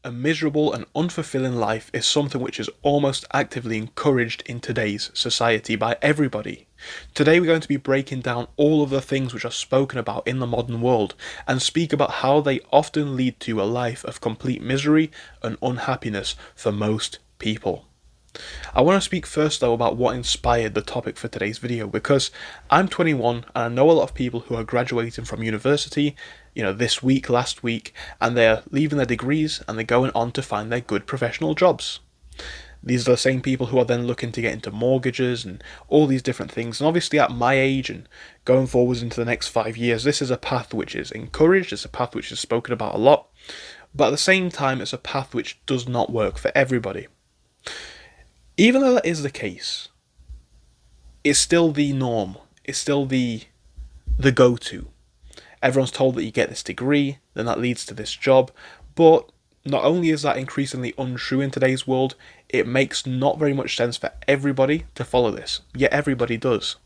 a miserable and unfulfilling life is something which is almost actively encouraged in today's society by everybody. Today we're going to be breaking down all of the things which are spoken about in the modern world and speak about how they often lead to a life of complete misery and unhappiness for most people. I want to speak first though about what inspired the topic for today's video, because I'm 21 and I know a lot of people who are graduating from university, this week, last week, and they're leaving their degrees and they're going on to find their good professional jobs. These are the same people who are then looking to get into mortgages and all these different things. And obviously at my age and going forwards into the next 5 years, this is a path which is encouraged, it's a path which is spoken about a lot, but at the same time it's a path which does not work for everybody. Even though that is the case, it's still the norm, it's still the go-to. Everyone's told that you get this degree, then that leads to this job, but not only is that increasingly untrue in today's world, it makes not very much sense for everybody to follow this, yet everybody does.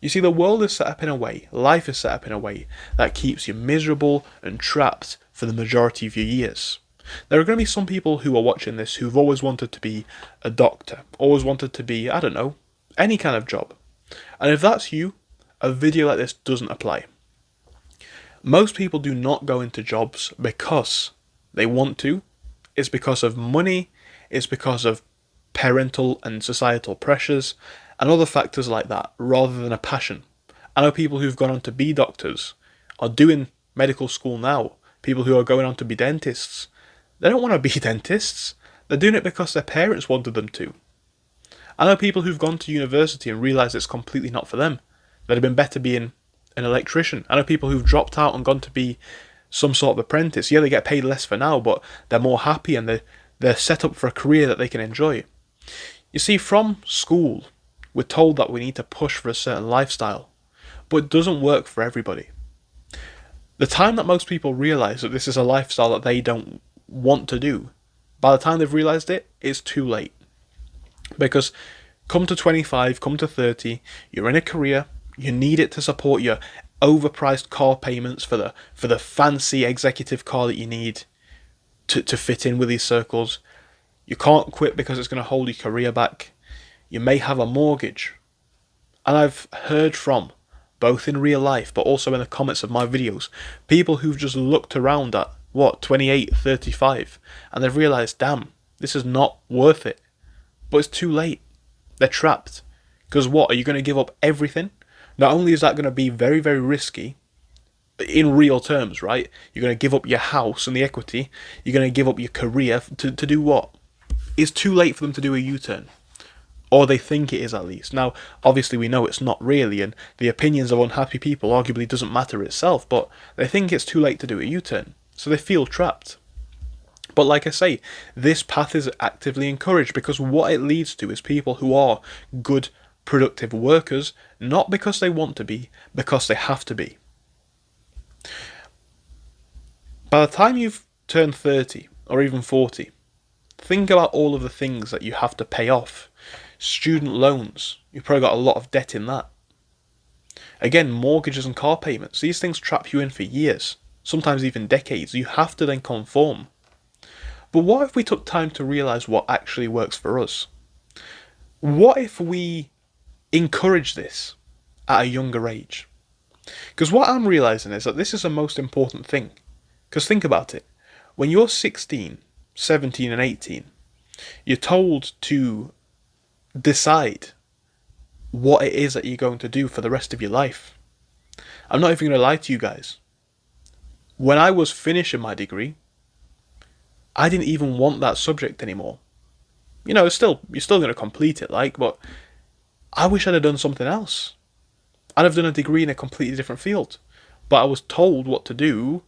You see, the world is set up in a way, life is set up in a way, that keeps you miserable and trapped for the majority of your years. There are going to be some people who are watching this who've always wanted to be a doctor, always wanted to be, any kind of job. And if that's you, a video like this doesn't apply. Most people do not go into jobs because they want to. It's because of money, it's because of parental and societal pressures, and other factors like that, rather than a passion. I know people who've gone on to be doctors, are doing medical school now, people who are going on to be dentists. They don't want to be dentists. They're doing it because their parents wanted them to. I know people who've gone to university and realised it's completely not for them. They'd have been better being an electrician. I know people who've dropped out and gone to be some sort of apprentice. Yeah, they get paid less for now, but they're more happy and they're set up for a career that they can enjoy. You see, from school, we're told that we need to push for a certain lifestyle, but it doesn't work for everybody. The time that most people realise that this is a lifestyle that they don't want to do, by the time they've realised it, it's too late. Because come to 25, come to 30, you're in a career, you need it to support your overpriced car payments for the fancy executive car that you need to fit in with these circles. You can't quit because it's going to hold your career back. You may have a mortgage. And I've heard from, both in real life but also in the comments of my videos, people who've just looked around at 28, 35, and they've realised, damn, this is not worth it. But it's too late. They're trapped. Because are you going to give up everything? Not only is that going to be very, very risky, in real terms, right? You're going to give up your house and the equity, you're going to give up your career to do what? It's too late for them to do a U-turn. Or they think it is, at least. Now, obviously we know it's not really, and the opinions of unhappy people arguably doesn't matter itself, but they think it's too late to do a U-turn. So they feel trapped. But like I say, this path is actively encouraged because what it leads to is people who are good, productive workers, not because they want to be, because they have to be. By the time you've turned 30, or even 40, think about all of the things that you have to pay off. Student loans, you've probably got a lot of debt in that. Again, mortgages and car payments, these things trap you in for years. Sometimes even decades. You have to then conform. But what if we took time to realise what actually works for us? What if we encourage this at a younger age? Because what I'm realising is that this is the most important thing. Because think about it. When you're 16, 17 and 18, you're told to decide what it is that you're going to do for the rest of your life. I'm not even going to lie to you guys. When I was finishing my degree, I didn't even want that subject anymore. You're still going to complete it, but I wish I'd have done something else. I'd have done a degree in a completely different field. But I was told what to do,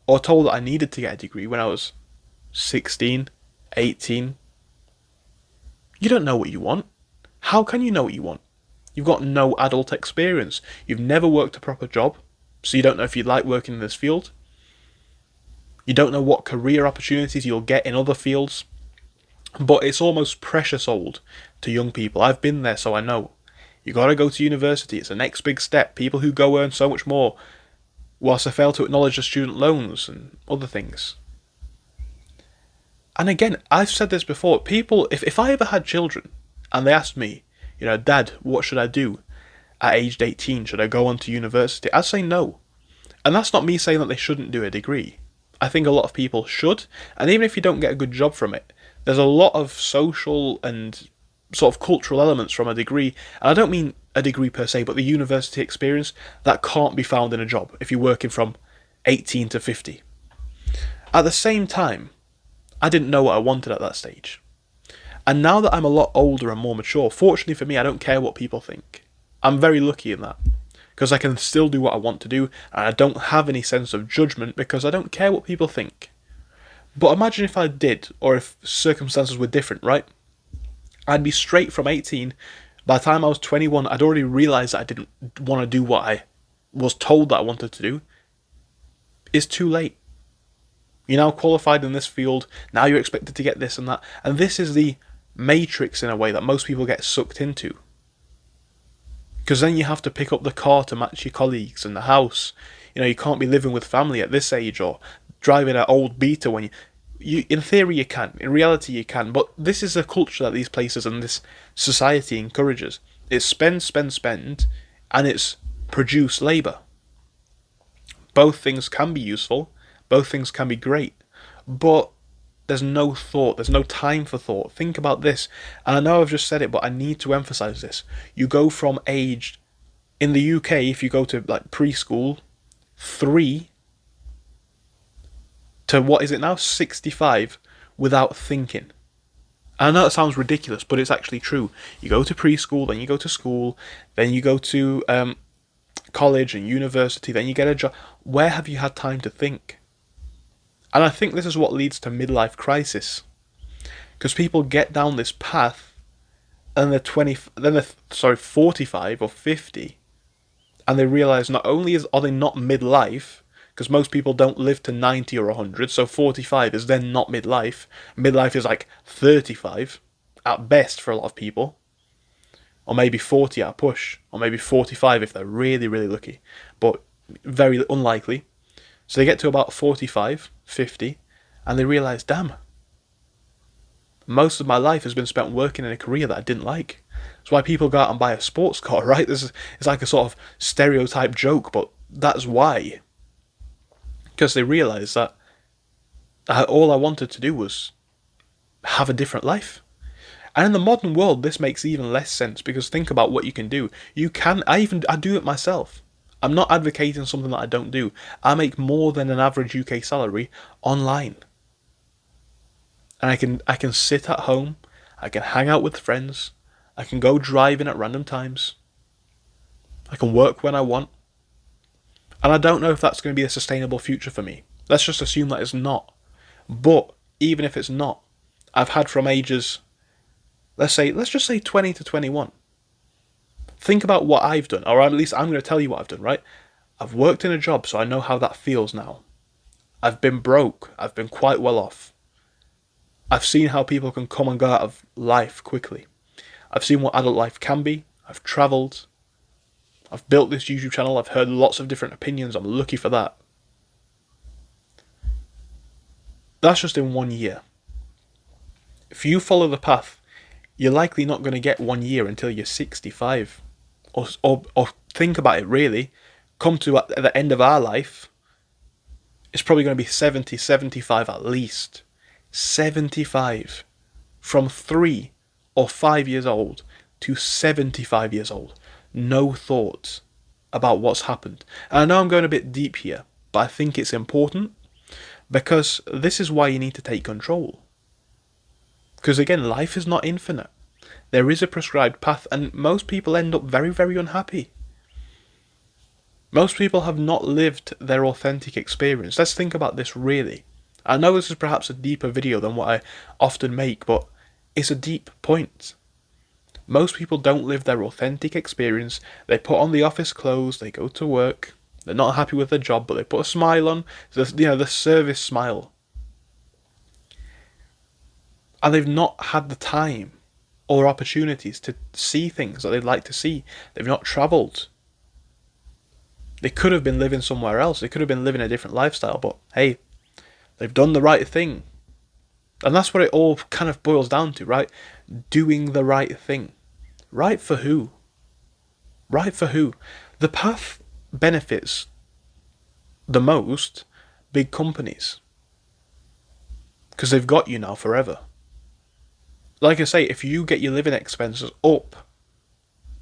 or told that I needed to get a degree when I was 16, 18. You don't know what you want. How can you know what you want? You've got no adult experience. You've never worked a proper job, so you don't know if you'd like working in this field. You don't know what career opportunities you'll get in other fields. But it's almost precious old to young people. I've been there, so I know. You got to go to university. It's the next big step. People who go earn so much more, whilst they fail to acknowledge the student loans and other things. And again, I've said this before, people, if I ever had children and they asked me, Dad, what should I do at aged 18? Should I go on to university? I'd say no. And that's not me saying that they shouldn't do a degree. I think a lot of people should, and even if you don't get a good job from it, there's a lot of social and sort of cultural elements from a degree, and I don't mean a degree per se, but the university experience that can't be found in a job if you're working from 18 to 50. At the same time, I didn't know what I wanted at that stage. And now that I'm a lot older and more mature, fortunately for me, I don't care what people think. I'm very lucky in that, because I can still do what I want to do, and I don't have any sense of judgment because I don't care what people think. But imagine if I did, or if circumstances were different, right? I'd be straight from 18. By the time I was 21, I'd already realised that I didn't want to do what I was told that I wanted to do. It's too late. You're now qualified in this field, now you're expected to get this and that. And this is the matrix in a way that most people get sucked into. Because then you have to pick up the car to match your colleagues and the house. You can't be living with family at this age or driving an old Beta when you in theory you can, in reality you can, but this is a culture that these places and this society encourages. It's spend, spend, spend, and it's produce labour. Both things can be useful, both things can be great, but there's no thought, there's no time for thought. Think about this, and I know I've just said it, but I need to emphasise this. You go from age, in the UK, if you go to like preschool, 3 to what is it now, 65, without thinking. And I know it sounds ridiculous, but it's actually true. You go to preschool, then you go to school, then you go to college and university, then you get a job. Where have you had time to think? And I think this is what leads to midlife crisis, because people get down this path, and they're 45 or 50, and they realise not only are they not midlife, because most people don't live to 90 or 100, so 45 is then not midlife. Midlife is like 35 at best for a lot of people, or maybe 40 at a push, or maybe 45 if they're really, really lucky, but very unlikely. So they get to about 45, 50, and they realise, damn, most of my life has been spent working in a career that I didn't like. That's why people go out and buy a sports car, right? It's like a sort of stereotype joke, but that's why. Because they realise that all I wanted to do was have a different life. And in the modern world, this makes even less sense, because think about what you can do. I do it myself. I'm not advocating something that I don't do. I make more than an average UK salary online. And I can sit at home, I can hang out with friends, I can go driving at random times, I can work when I want. And I don't know if that's going to be a sustainable future for me. Let's just assume that it's not. But even if it's not, I've had from ages, let's just say 20 to 21. Think about what I've done, or at least I'm going to tell you what I've done, right? I've worked in a job, so I know how that feels now. I've been broke. I've been quite well off. I've seen how people can come and go out of life quickly. I've seen what adult life can be. I've travelled. I've built this YouTube channel. I've heard lots of different opinions. I'm lucky for that. That's just in 1 year. If you follow the path, you're likely not going to get 1 year until you're 65. Or think about it really. Come to at the end of our life, it's probably going to be 70, 75 at least. 75. From 3 or 5 years old to 75 years old. No thoughts about what's happened. And I know I'm going a bit deep here, but I think it's important, because this is why you need to take control. Because again, life is not infinite. There is a prescribed path, and most people end up very, very unhappy. Most people have not lived their authentic experience. Let's think about this really. I know this is perhaps a deeper video than what I often make, but it's a deep point. Most people don't live their authentic experience. They put on the office clothes, they go to work, they're not happy with their job, but they put a smile on, the service smile. And they've not had the time or opportunities to see things that they'd like to see. They've not travelled. They could have been living somewhere else. They could have been living a different lifestyle, but hey, they've done the right thing. And that's what it all kind of boils down to, right? Doing the right thing. Right for who? Right for who? The path benefits the most big companies because they've got you now forever. Like I say, if you get your living expenses up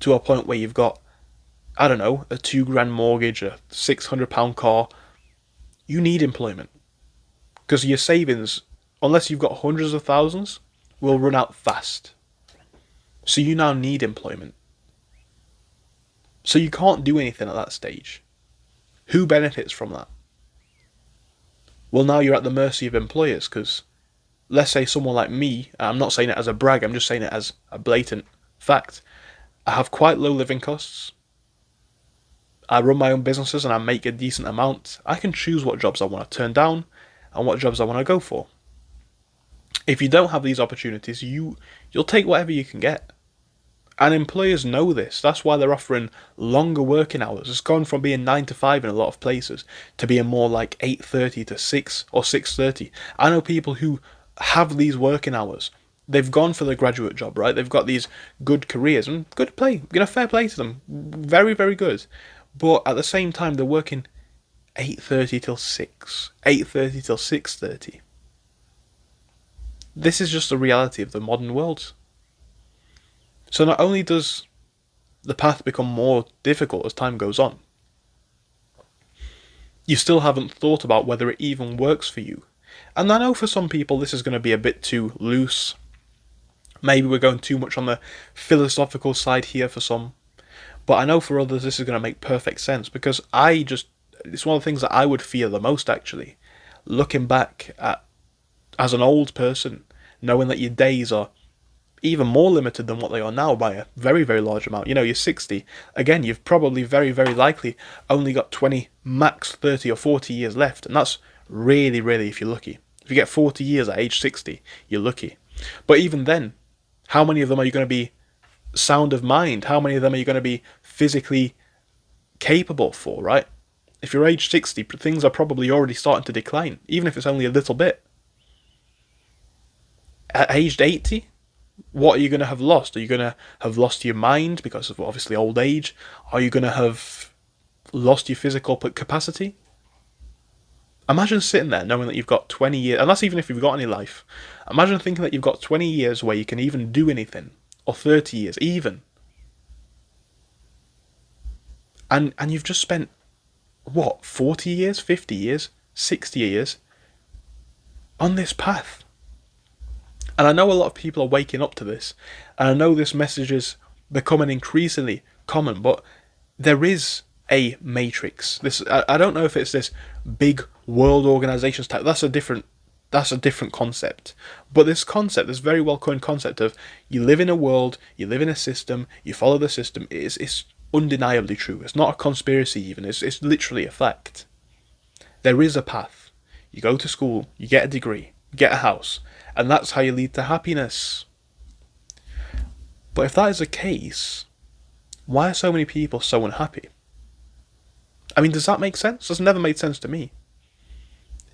to a point where you've got, I don't know, a £2,000 mortgage, a £600 car, you need employment because your savings, unless you've got hundreds of thousands, will run out fast. So you now need employment. So you can't do anything at that stage. Who benefits from that? Well, now you're at the mercy of employers because let's say someone like me, I'm not saying it as a brag, I'm just saying it as a blatant fact. I have quite low living costs. I run my own businesses and I make a decent amount. I can choose what jobs I want to turn down and what jobs I want to go for. If you don't have these opportunities, you'll take whatever you can get. And employers know this. That's why they're offering longer working hours. It's gone from being 9 to 5 in a lot of places to being more like 8:30 to 6 or 6:30. I know people who have these working hours. They've gone for the graduate job, right? They've got these good careers and good play. Fair play to them. Very, very good. But at the same time, they're working 8:30 till 6, 8:30 till 6:30. This is just the reality of the modern world. So not only does the path become more difficult as time goes on, you still haven't thought about whether it even works for you. And I know for some people this is going to be a bit too loose. Maybe we're going too much on the philosophical side here for some. But I know for others this is going to make perfect sense because it's one of the things that I would fear the most actually. Looking back at, as an old person, knowing that your days are even more limited than what they are now by a very, very large amount. You're 60. Again, you've probably very, very likely only got 20, max 30 or 40 years left. And that's really, really if you're lucky. If you get 40 years at age 60, you're lucky. But even then, how many of them are you going to be sound of mind? How many of them are you going to be physically capable for, right? If you're age 60, things are probably already starting to decline, even if it's only a little bit. At aged 80, what are you going to have lost? Are you going to have lost your mind because of obviously old age? Are you going to have lost your physical capacity? Imagine sitting there knowing that you've got 20 years, and that's even if you've got any life. Imagine thinking that you've got 20 years where you can even do anything, or 30 years even. And you've just spent, 40 years, 50 years, 60 years on this path. And I know a lot of people are waking up to this, and I know this message is becoming increasingly common, but there is a matrix. I don't know if it's this big world organizations type. That's a different concept. But this very well coined concept of you live in a world, you live in a system, you follow the system, it's undeniably true. It's not a conspiracy even. It's literally a fact. There is a path. You go to school, you get a degree, you get a house, and that's how you lead to happiness. But if that is the case, why are so many people so unhappy? I mean, does that make sense? That's never made sense to me.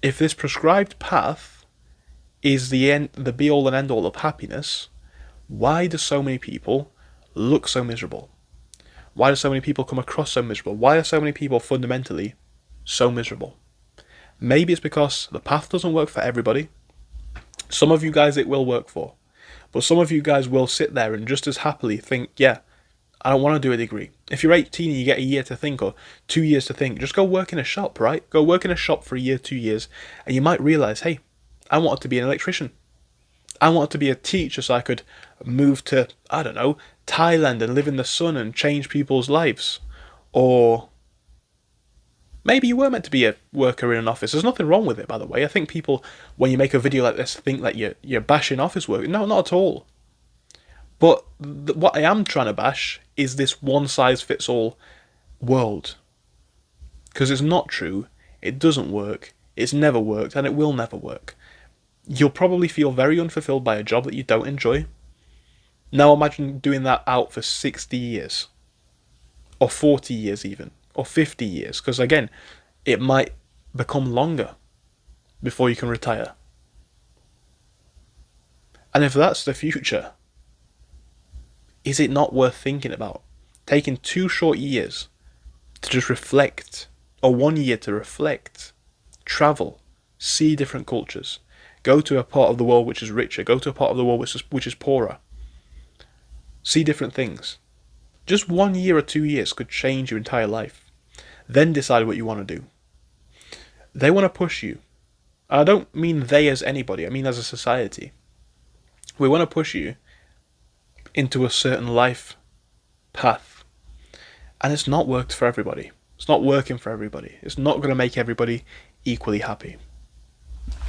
If this prescribed path is the be all and end all of happiness, why do so many people look so miserable? Why do so many people come across so miserable? Why are so many people fundamentally so miserable? Maybe it's because the path doesn't work for everybody. Some of you guys it will work for. But some of you guys will sit there and just as happily think, yeah, I don't want to do a degree. If you're 18 and you get a year to think or 2 years to think, just go work in a shop, right? Go work in a shop for a year, 2 years, and you might realise, hey, I wanted to be an electrician. I wanted to be a teacher so I could move to, I don't know, Thailand and live in the sun and change people's lives. Or maybe you were meant to be a worker in an office. There's nothing wrong with it, by the way. I think people, when you make a video like this, think that you're bashing office work. No, not at all. But what I am trying to bash is this one-size-fits-all world. Because it's not true, it doesn't work, it's never worked, and it will never work. You'll probably feel very unfulfilled by a job that you don't enjoy. Now imagine doing that out for 60 years. Or 40 years even. Or 50 years. Because again, it might become longer before you can retire. And if that's the future, is it not worth thinking about? Taking 2 short years to just reflect, or 1 year to reflect, travel, see different cultures, go to a part of the world which is richer, go to a part of the world which is poorer, see different things. Just 1 year or 2 years could change your entire life. Then decide what you want to do. They want to push you. I don't mean they as anybody, I mean as a society. We want to push you into a certain life path. And it's not worked for everybody. It's not working for everybody. It's not going to make everybody equally happy.